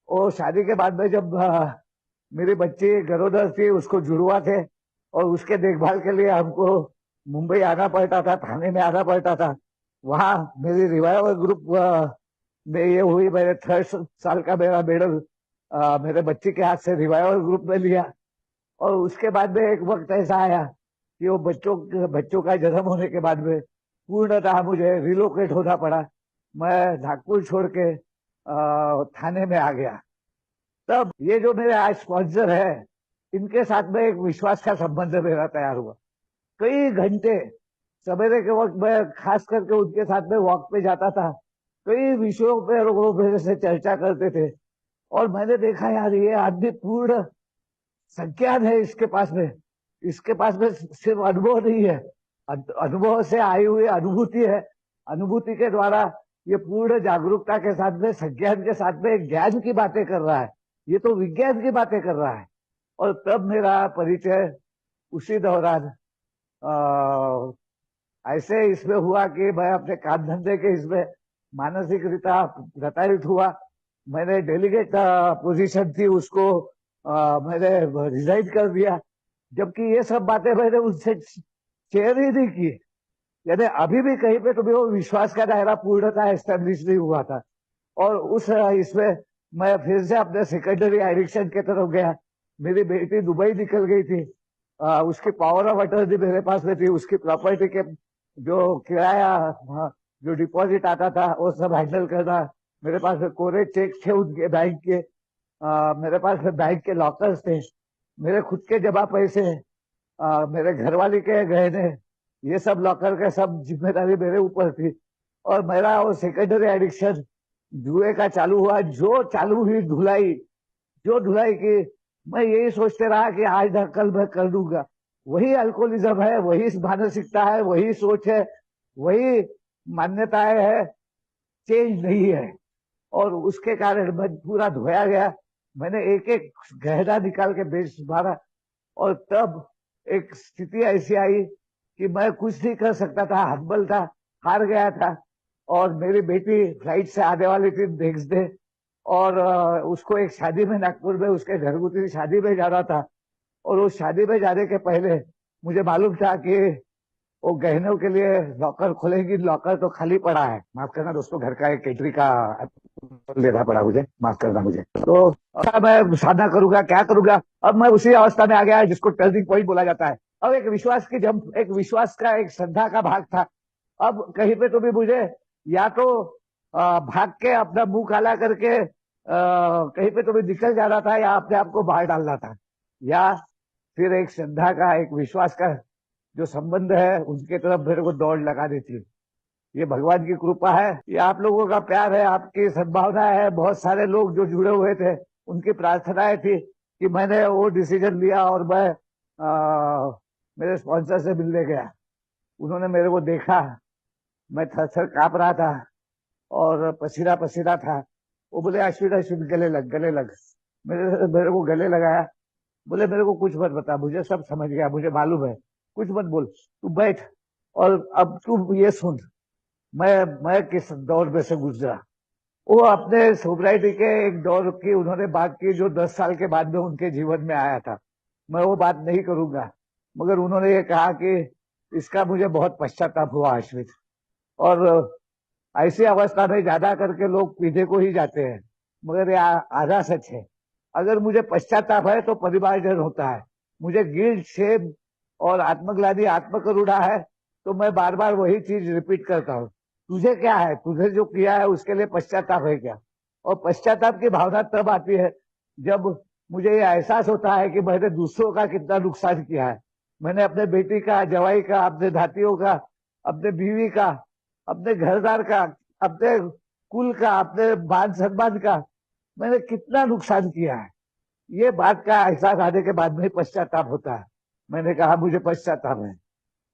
वो शादी के बाद में जब मेरी बच्ची गरोदर थी, उसको जुड़वा थे, और उसके देखभाल के लिए हमको मुंबई आना पड़ता था, थाने में आना पड़ता था। वहां मेरी रिवाइवल ग्रुप में ये हुई, मैंने 3rd साल का मेरा मेडल मेरे बच्चे के हाथ से रिवाइवल ग्रुप में लिया। और उसके बाद में एक वक्त ऐसा आया कि वो बच्चों का जन्म होने के बाद में पूर्णतः मुझे रिलोकेट होना पड़ा। मैं नागपुर छोड़ के थाने में आ गया। तब ये जो मेरे आज स्पॉन्सर है, इनके साथ में एक विश्वास का संबंध मेरा तैयार हुआ। कई घंटे सवेरे के वक्त मैं खास करके उनके साथ में वॉक पे जाता था, कई विषयों पे वो मेरे से चर्चा करते थे। और मैंने देखा यार, ये आदमी पूर्ण संज्ञान है इसके पास में सिर्फ अनुभव नहीं है, अनुभव से आई हुई अनुभूति है। अनुभूति के द्वारा ये पूर्ण जागरूकता के साथ में, संज्ञान के साथ में ज्ञान की बातें कर रहा है, ये तो विज्ञान की बातें कर रहा है। और तब मेरा परिचय उसी दौरान ऐसे इसमें हुआ कि मैं अपने काम धंधे के इसमें मानसिक रीता प्रताड़ित हुआ। मैंने डेलीगेट पोजीशन थी, उसको मैंने रिजाइन कर दिया, जबकि ये सब बातें मैंने उनसे शेयर ही नहीं की। यानी अभी भी कहीं पे तो भी वो विश्वास का दायरा पूर्णतः एस्टेब्लिश नहीं हुआ था। और उस इसमें मैं फिर से अपने सेकेंडरी एडिक्शन के तरफ गया। मेरी बेटी दुबई निकल गई थी, उसकी पावर ऑफ अटर्नी मेरे पास में थी, उसकी प्रॉपर्टी के जो किराया, जो डिपॉजिट आता था, वो सब हैंडल करना। मेरे पास कोरे चेक थे उनके बैंक के, मेरे पास बैंक के लॉकर्स थे, मेरे खुद के जमा पैसे, मेरे घरवाली के गहने, ये सब लॉकर के सब जिम्मेदारी मेरे ऊपर थी। और मेरा वो सेकेंडरी एडिक्शन जुए का चालू हुआ। जो चालू हुई धुलाई, जो धुलाई की, मैं यही सोचते रहा कि आज ना कल मैं कर दूंगा। वही अल्कोहलिज्म है, वही मानसिकता है, वही सोच है, वही मान्यताएं है, चेंज नहीं है। और उसके कारण मैं पूरा धोया गया। मैंने एक एक गहना निकाल के बेच मारा। और तब एक स्थिति ऐसी आई कि मैं कुछ नहीं कर सकता था, हतबल था, हार गया था। और मेरी बेटी फ्लाइट से आने वाली थी नेक्स्ट डे, और उसको एक शादी में नागपुर में, उसके घरगुती शादी में जाना था। और उस शादी में जाने के पहले मुझे मालूम था कि वो गहनों के लिए लॉकर खोलेंगी, लॉकर तो खाली पड़ा है। माफ करना दोस्तों, घर का एक एंट्री का लेना पड़ा मुझे, माफ करना मुझे। तो मैं साधना करूंगा, क्या करूंगा। अब मैं उसी अवस्था में आ गया जिसको टर्निंग पॉइंट बोला जाता है। अब एक विश्वास की जंप, एक विश्वास का, एक श्रद्धा का भाग था। अब कहीं पे तो भी मुझे या तो भाग के अपना मुंह काला करके कहीं पे तो भी निकल जाना था, या अपने आप को बाहर डालना था, या फिर एक श्रद्धा का, एक विश्वास का जो संबंध है, उनके तरफ मेरे को दौड़ लगा देती। ये भगवान की कृपा है, ये आप लोगों का प्यार है, आपकी सद्भावना है। बहुत सारे लोग जो जुड़े हुए थे, उनकी प्रार्थनाएं थी कि मैंने वो डिसीजन लिया। और मैं मेरे स्पॉन्सर से मिलने गया, उन्होंने मेरे को देखा, मैं थर थर कांप रहा था और पसीना पसीना था। वो बोले, अश्विन अश्विन गले लग, गले लग। मेरे को गले लगाया। बोले मेरे को कुछ मत बता, मुझे सब समझ गया, मुझे मालूम है, कुछ मत बोल, तू बैठ। और अब तू ये सुन, मैं किस दौर में से गुजरा। वो अपने सोब्राइटी के एक दौर की उन्होंने बात की जो 10 साल के बाद में उनके जीवन में आया था। मैं वो बात नहीं करूंगा, मगर उन्होंने ये कहा कि इसका मुझे बहुत पश्चाताप हुआ आश्रित। और ऐसी अवस्था में ज्यादा करके लोग पीने को ही जाते हैं, मगर ये आधा सच है। अगर मुझे पश्चाताप है तो परिमार्जन होता है। मुझे गिल्ट, शेम और आत्मग्लानि, आत्मकरुणा है, तो मैं बार बार वही चीज रिपीट करता हूँ। तुझे क्या है, तुझे जो किया है उसके लिए पश्चाताप है क्या? और पश्चाताप की भावना तब आती है जब मुझे ये एहसास होता है कि मैंने दूसरों का कितना नुकसान किया है। मैंने अपने बेटी का, जवाई का, अपने धातियों का, अपने बीवी का, अपने घरदार का, अपने कुल का, अपने मान सम्मान का मैंने कितना नुकसान किया है। ये बात का एहसास आने के बाद में पश्चाताप होता है। मैंने कहा मुझे पश्चाताप है।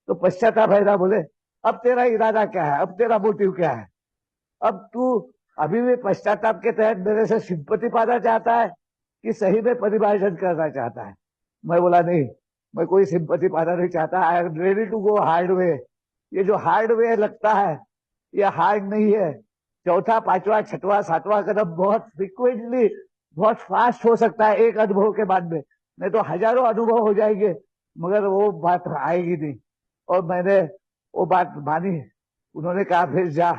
तो पश्चाताप है ना, बोले अब तेरा इरादा क्या है, अब तेरा मोटिव क्या है? अब तू अभी भी पश्चाताप के तहत मेरे से सिंपत्ति पाना चाहता है कि सही में परिभाषित करना चाहता है? मैं बोला नहीं, मैं कोई सिंपत्ति पाना नहीं चाहता। I am ready to go hard way. ये जो हार्ड वे लगता है, ये हार्ड नहीं है। चौथा, पांचवा, छठवां, सातवां कदम बहुत फ्रिक्वेंटली, बहुत फास्ट हो सकता है एक अनुभव के बाद में, नहीं तो हजारों अनुभव हो जाएंगे, मगर वो बात आएगी नहीं। और मैंने वो बात मानी। उन्होंने कहा फिर जा,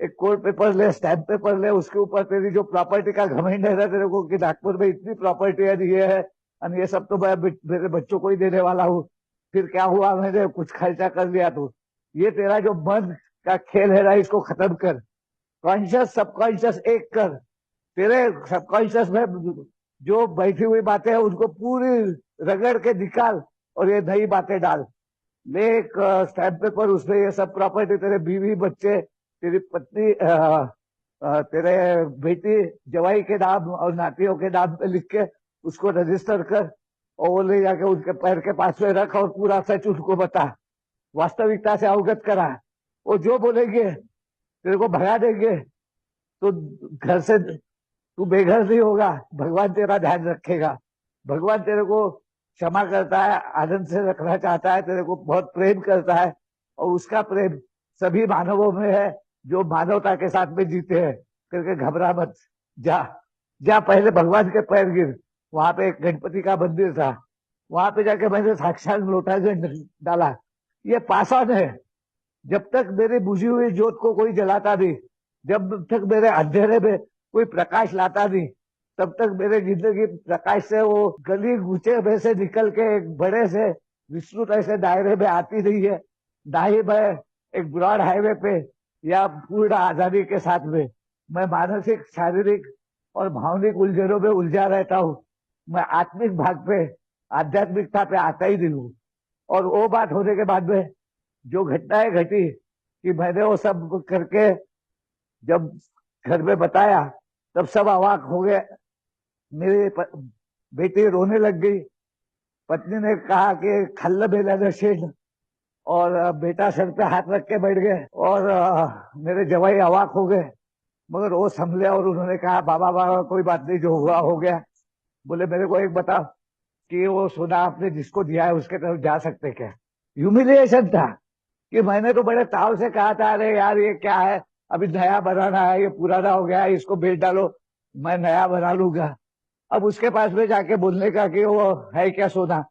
एक कोर्ट पेपर ले, स्टैम्प पेपर ले, उसके ऊपर तेरी जो प्रॉपर्टी का घमंड है ना तेरे को कि नागपुर में इतनी प्रॉपर्टी है, ये है, और ये सब तो मैं मेरे बच्चों को ही देने वाला हूँ। फिर क्या हुआ, मैंने कुछ खर्चा कर लिया तो ये तेरा जो मन का खेल है ना, इसको खत्म कर। कॉन्शियस सबकॉन्शियस एक कर। तेरे सबकॉन्शियस में जो बैठी हुई बातें हैं उनको पूरी रगड़ के निकाल और ये नई बातें डाल। ले एक स्टैम्प पेपर, उसमें ये सब प्रॉपर्टी, तेरे बीवी, बच्चे, तेरी पत्नी, तेरे बेटी, जवाई के नाम और नातियों के नाम पे लिख के उसको रजिस्टर कर, और वो ले जाके उनके पैर के पास में रख और पूरा सच उनको बता, वास्तविकता से अवगत करा। वो जो बोलेंगे तेरे को भगा देंगे तो घर से तू बेघर नहीं होगा, भगवान तेरा ध्यान रखेगा। भगवान तेरे को क्षमा करता है, आनंद से रखना चाहता है, तेरे को बहुत प्रेम करता है, और उसका प्रेम सभी मानवों में है जो मानवता के साथ में जीते हैं। करके घबरा मत, जा जा, पहले भगवान के पैर गिर। वहां पे एक गणपति का मंदिर था, वहां पे जाके मैंने साक्षात लोटागंज डाला। ये पाषाण है, जब तक मेरी बुझी हुई ज्योत को कोई जलाता नहीं, जब तक मेरे अंधेरे में कोई प्रकाश लाता नहीं, तब तक मेरे जिंदगी प्रकाश से वो गली गुचे में से निकल के एक बड़े से विस्तृत ऐसे दायरे में आती नहीं है। ना ही मैं एक ब्रॉड हाईवे पे या पूर्ण आजादी के साथ में, मैं मानसिक, शारीरिक और भावनिक उलझनों में उलझा रहता हूँ। मैं आत्मिक भाग पे, आध्यात्मिकता पे आता ही नहीं हूँ। और वो बात होने के बाद में जो घटनाएं घटी कि मैंने वो सब करके जब घर में बताया, तब सब अवाक हो गए। मेरी बेटी रोने लग गई। पत्नी ने कहा कि खल्ल बेला नशेन, और बेटा सर पे हाथ रख के बैठ गए, और मेरे जवाई अवाक हो गए। मगर वो संभले और उन्होंने कहा बाबा बाबा कोई बात नहीं, जो हुआ हो गया। बोले मेरे को एक बता कि वो सोना आपने जिसको दिया है उसके तरफ जा सकते क्या? ह्यूमिलिएशन था कि मैंने तो बड़े ताव से कहा था, अरे यार ये क्या है, अभी नया बनाना है, ये पुराना हो गया है, इसको बेच डालो, मैं नया बना लूंगा। अब उसके पास में जाके बोलने का कि वो है क्या सोना,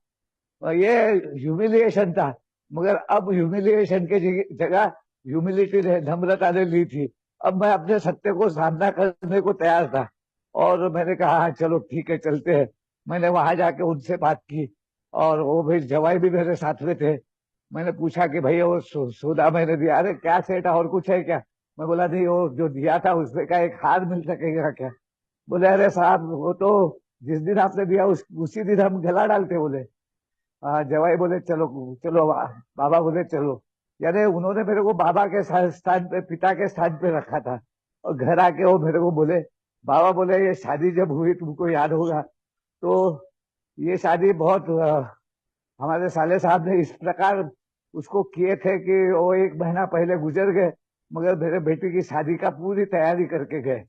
ये ह्यूमिलिएशन था। मगर अब ह्यूमिलिएशन के जगह ह्यूमिलिटी ने, नम्रता ने ली थी। अब मैं अपने सत्य को सामना करने को तैयार था, और मैंने कहा हाँ चलो ठीक है चलते हैं। मैंने वहां जाके उनसे बात की, और वो भी जवाई भी मेरे साथ में थे। मैंने पूछा कि भैया वो सोना मैंने दिया, अरे क्या सेठ और कुछ है क्या? मैं बोला नहीं, वो जो दिया था उसमें का एक हार मिल सकेगा क्या? बोले अरे साहब वो तो जिस दिन आपने दिया उसी दिन हम गला डालते। बोले जवाई बोले चलो चलो, बाबा बोले चलो। यानी उन्होंने मेरे को बाबा के स्थान पे, पिता के स्थान पे रखा था। और घर आके वो मेरे को बोले, बाबा बोले ये शादी जब हुई तुमको याद होगा, तो ये शादी बहुत हमारे साले साहब ने इस प्रकार उसको किए थे कि वो 1 महीना पहले गुजर गए, मगर मेरे बेटी की शादी का पूरी तैयारी करके गए।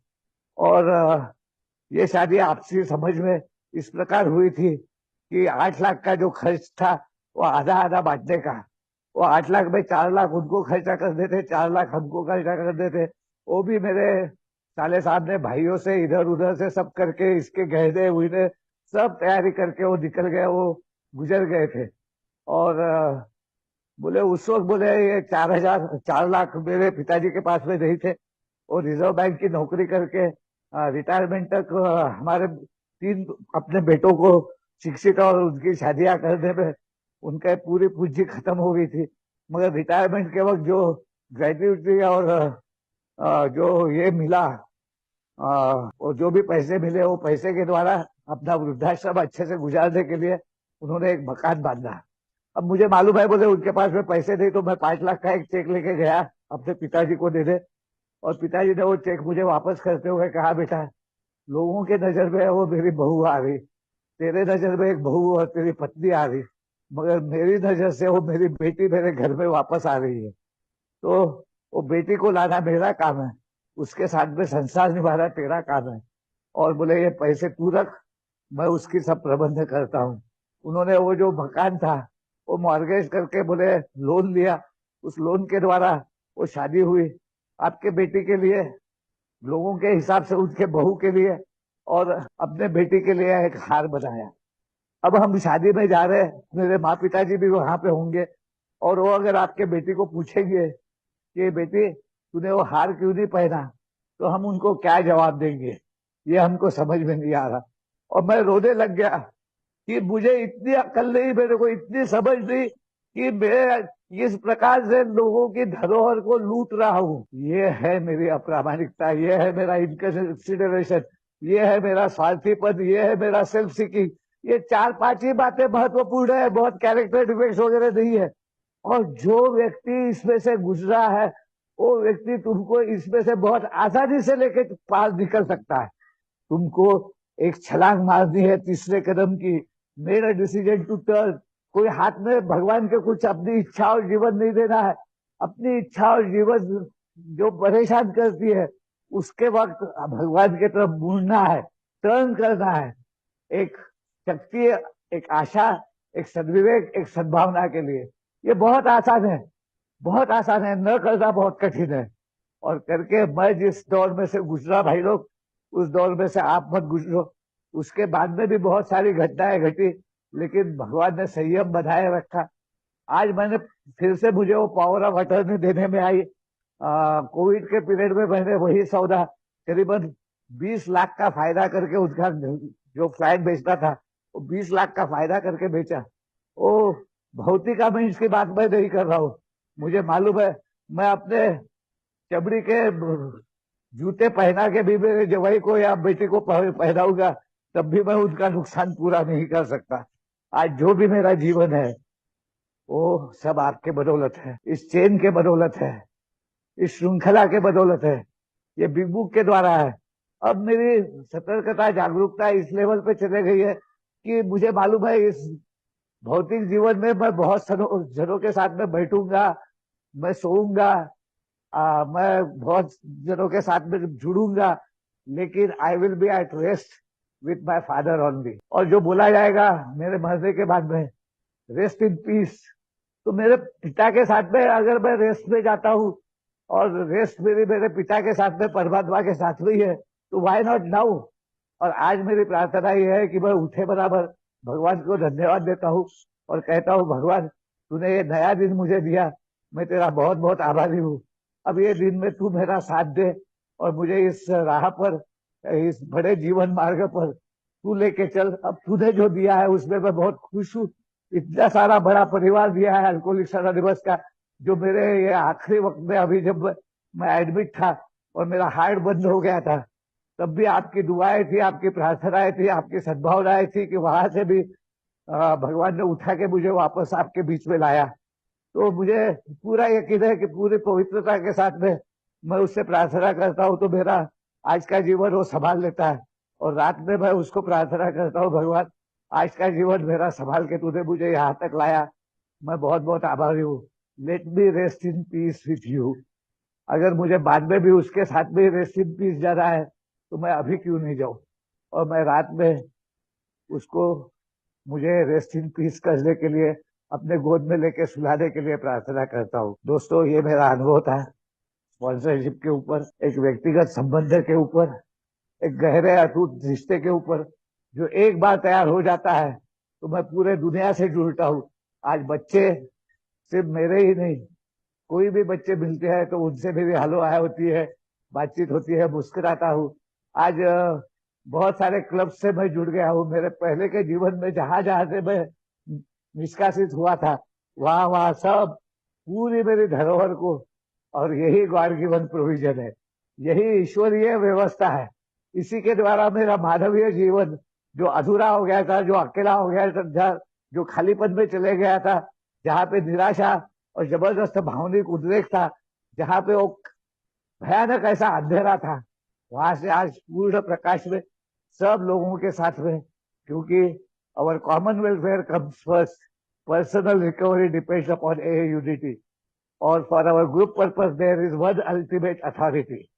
और ये शादी आपसी समझ में इस प्रकार हुई थी कि 8 लाख का जो खर्च था वो आधा आधा बांटने का। वो 8 लाख में 4 लाख उनको खर्चा कर देते, 4 लाख हमको खर्चा कर देते। वो भी मेरे साले साहब ने भाइयों से इधर उधर से सब करके इसके गहने उहने सब तैयारी करके वो निकल गए, वो गुजर गए थे। और बोले उस वक्त बोले ये 4 लाख मेरे पिताजी के पास में नहीं थे। वो रिजर्व बैंक की नौकरी करके रिटायरमेंट तक हमारे 3 अपने बेटों को शिक्षित और उनकी शादियां करने में उनका पूरी पूंजी खत्म हो गई थी। मगर रिटायरमेंट के वक्त जो ग्रेजुएटी और जो ये मिला, और जो भी पैसे मिले वो पैसे के द्वारा अपना वृद्धाश्रम अच्छे से गुजारने के लिए उन्होंने एक मकान बांधा। अब मुझे मालूम है बोले उनके पास में पैसे नहीं, तो मैं 5 लाख का एक चेक लेके गया अपने पिताजी को देने। और पिताजी ने वो चेक मुझे वापस करते हुए कहा, बेटा लोगों के नजर में वो मेरी बहू आ रही, तेरे नजर में एक बहू और तेरी पत्नी आ रही, मगर मेरी नजर से वो मेरी बेटी मेरे घर में वापस आ रही है। तो वो बेटी को लाना मेरा काम है, उसके साथ में संसार निभाना तेरा काम है। और बोले ये पैसे तू रख, मैं उसकी सब प्रबंध करता हूँ। उन्होंने वो जो मकान था वो मॉर्गेज करके बोले लोन लिया। उस लोन के द्वारा वो शादी हुई आपके बेटी के लिए, लोगों के हिसाब से उनके बहू के लिए, और अपने बेटी के लिए एक हार बनाया। अब हम शादी में जा रहे हैं, मेरे माँ पिताजी भी वहां पे होंगे, और वो अगर आपके बेटी को पूछेंगे कि बेटी तूने वो हार क्यों नहीं पहना, तो हम उनको क्या जवाब देंगे, ये हमको समझ में नहीं आ रहा। और मैं रोने लग गया कि मुझे इतनी अकल नहीं, मेरे को इतनी समझ नहीं कि मैं इस प्रकार से लोगों की धरोहर को लूट रहा हूँ। ये है मेरी अप्रामाणिकता, ये है मेरा इनकंसिडरेशन, ये है मेरा स्वार्थीपन, ये है मेरा सेल्फ सीकिंग। ये 4-5 ही बातें महत्वपूर्ण है, बहुत कैरेक्टर डिफेक्ट्स वगैरह नहीं है। और जो व्यक्ति इसमें से गुजरा है वो व्यक्ति तुमको इसमें से बहुत आसानी से लेके पार निकल सकता है। तुमको एक छलांग मारनी है तीसरे कदम की, made a decision to turn. कोई हाथ में भगवान के कुछ अपनी इच्छा और जीवन नहीं देना है। अपनी इच्छा और जीवन जो परेशान करती है उसके वक्त भगवान की तरफ मुड़ना है, टर्न करना है। एक शक्ति, एक आशा, एक सद्विवेक, एक सद्भावना के लिए। ये बहुत आसान है, बहुत आसान है, न करना बहुत कठिन है। और करके मैं जिस दौर में से गुजरा भाई लोग, उस दौर में से आप मत गुजरो। उसके बाद में भी बहुत सारी घटनाएं घटी, लेकिन भगवान ने संयम बनाए रखा। आज मैंने फिर से मुझे वो पावर ऑफ अटर्नी देने में आई। कोविड के पीरियड में मैंने वही सौदा करीबन 20 लाख का फायदा करके, उसका जो फ्लैट बेचना था वो 20 लाख का फायदा करके बेचा। वो भौतिक अमीन्स की बात मैं नहीं कर रहा हूँ। मुझे मालूम है मैं अपने चमड़ी के जूते पहना के भी मेरे जवाई को या बेटी को पहनाऊंगा, तब भी मैं उनका नुकसान पूरा नहीं कर सकता। आज जो भी मेरा जीवन है वो सब आपके बदौलत है, इस चेन के बदौलत है, इस श्रृंखला के बदौलत है, ये बिग बुक के द्वारा है। अब मेरी सतर्कता जागरूकता इस लेवल पे चले गई है कि मुझे मालूम है इस भौतिक जीवन में मैं बहुत जनों के साथ में बैठूंगा, मैं सोऊंगा, मैं बहुत जनों के साथ में जुड़ूंगा, लेकिन I will be at rest with my father only. और जो बोला जाएगा मेरे मरने के बाद में, रेस्ट इन पीस, तो मेरे पिता के साथ में अगर मैं रेस्ट में जाता हूँ और रेस्ट मेरी मेरे पिता के साथ में परमात्मा के साथ में ही है, तो वाई नॉट नाउ। और आज मेरी प्रार्थना यह है कि मैं उठे बराबर भगवान को धन्यवाद देता हूँ और कहता हूँ भगवान तूने ये नया दिन मुझे दिया, मैं तेरा बहुत बहुत आभारी हूँ। अब ये दिन में तू मेरा साथ दे और मुझे इस राह पर, इस बड़े जीवन मार्ग पर तू लेके चल। अब तूने जो दिया है उसमें मैं बहुत खुश हूँ। इतना सारा बड़ा परिवार दिया है अल्कोहलिक्स अनोनिमस का, जो मेरे ये आखिरी वक्त में, अभी जब मैं एडमिट था और मेरा हार्ट बंद हो गया था, तब भी आपकी दुआएं थी, आपकी प्रार्थनाएं थी, आपकी सद्भावनाएं थी कि वहां से भी भगवान ने उठा के मुझे वापस आपके बीच में लाया। तो मुझे पूरा यकीन है कि पूरी पवित्रता के साथ में मैं उससे प्रार्थना करता हूँ तो मेरा आज का जीवन वो संभाल लेता है। और रात में मैं उसको प्रार्थना करता हूँ, भगवान आज का जीवन मेरा संभाल के तूने मुझे यहाँ तक लाया, मैं बहुत बहुत आभारी हूँ। Let me rest in peace with you. अगर मुझे बाद में भी उसके साथ में रेस्ट इन पीस जाना है तो मैं अभी क्यों नहीं जाऊं। और मैं रात में उसको मुझे रेस्ट इन पीस करने के लिए अपने गोद में लेके सुलाने के लिए प्रार्थना करता हूँ। दोस्तों, ये मेरा अनुभव था स्पॉन्सरशिप के ऊपर, एक व्यक्तिगत संबंध के ऊपर, एक गहरे अटूट रिश्ते के ऊपर, जो एक बार तैयार हो जाता है तो मैं पूरे दुनिया से जुड़ता हूँ। आज बच्चे सिर्फ मेरे ही नहीं, कोई भी बच्चे मिलते हैं तो उनसे मेरी हलो हाय होती है, बातचीत होती है, मुस्कुराता हूँ। आज बहुत सारे क्लब से मैं जुड़ गया हूँ। मेरे पहले के जीवन में जहां जहां से मैं निष्कासित हुआ था, वहां वहां सब पूरी मेरी धरोहर को, और यही गॉड गिवन प्रोविजन है, यही ईश्वरीय व्यवस्था है। इसी के द्वारा मेरा मानवीय जीवन जो अधूरा हो गया था, जो अकेला हो गया था, जो खालीपन में चले गया था, जहाँ पे निराशा और जबरदस्त भावनिक उद्रेक था, जहाँ पे वो भयानक ऐसा अंधेरा था, वहां से आज पूर्ण प्रकाश में सब लोगों के साथ में, क्योंकि our common welfare comes first, personal recovery depends upon a unity, और for our group purpose there is one ultimate authority.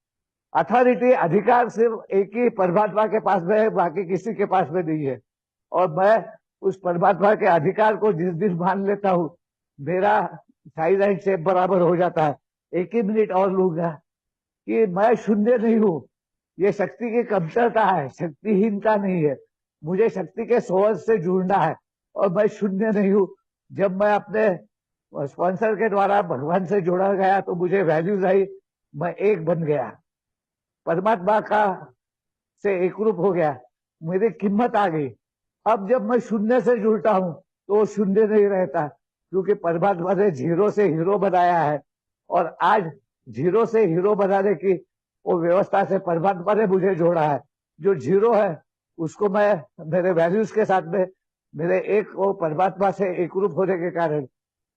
Authority, अधिकार सिर्फ एक ही परमात्मा के पास में है, बाकी किसी के पास में नहीं है। और मैं उस परमात्मा के अधिकार को जिस दिन मान लेता हूँ, मेरा साइज एंड शेप बराबर हो जाता है। एक ही मिनट और लूंगा कि मैं शून्य नहीं हूँ। ये शक्ति की कमतरता है, शक्तिहीनता नहीं है। मुझे शक्ति के सोर्स से जुड़ना है और मैं शून्य नहीं हूँ। जब मैं अपने स्पॉन्सर के द्वारा भगवान से जोड़ा गया तो मुझे वैल्यूज आई, मैं एक बन गया, परमात्मा का से एकरूप हो गया, मेरी कीमत आ गई। अब जब मैं शून्य से जुड़ता हूं तो वो शून्य नहीं रहता, क्योंकि परमात्मा ने जीरो से हीरो बनाया है। और आज जीरो से हीरो बनाने की वो व्यवस्था से परमात्मा ने मुझे जोड़ा है। जो जीरो है उसको मैं मेरे वैल्यूज के साथ में, मेरे एक वो परमात्मा से एकरूप होने के कारण,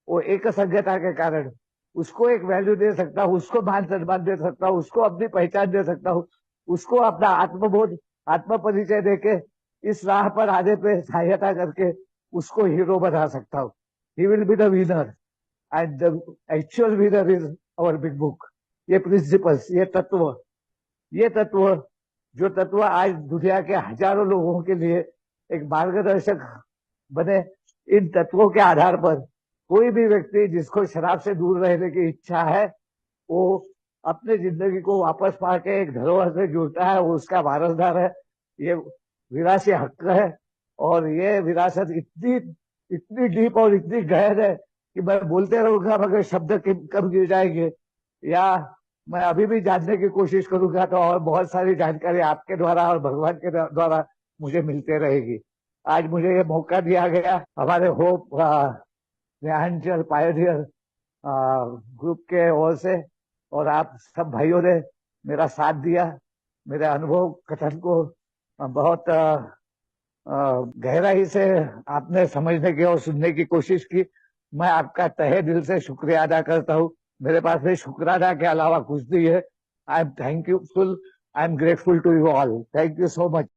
वो एक संज्ञता के कारण उसको एक वैल्यू दे सकता हूँ, उसको मान सम्मान दे सकता हूँ, उसको अपनी पहचान दे सकता हूँ, उसको अपना आत्मबोध, आत्म परिचय देके इस राह पर आने पे सहायता करके उसको हीरो बना सकता हूँ। He will be the winner and the actual winner is our big book. ये प्रिंसिपल्स, ये तत्व जो तत्व आज दुनिया के हजारों लोगों के लिए एक मार्गदर्शक बने, इन तत्वों के आधार पर कोई भी व्यक्ति जिसको शराब से दूर रहने की इच्छा है, वो अपने जिंदगी को वापस पाके एक धरोहर से जुड़ता है, वो उसका वारसदार है। ये विरासी हक है, और ये विरासत इतनी इतनी डीप और इतनी गहर है कि मैं बोलते रहूंगा मगर शब्द कब गिर जाएंगे, या मैं अभी भी जानने की कोशिश करूंगा तो और बहुत सारी जानकारी आपके द्वारा और भगवान के द्वारा मुझे मिलते रहेगी। आज मुझे ये मौका दिया गया हमारे होप नेहांचल पायोनियर ग्रुप के ओर से, और आप सब भाइयों ने मेरा साथ दिया, मेरे अनुभव कथन को बहुत गहराई से आपने समझने की और सुनने की कोशिश की। मैं आपका तहे दिल से शुक्रिया अदा करता हूँ। मेरे पास में शुक्राना के अलावा कुछ नहीं है। I am thankful, I am grateful to you all. Thank you so much.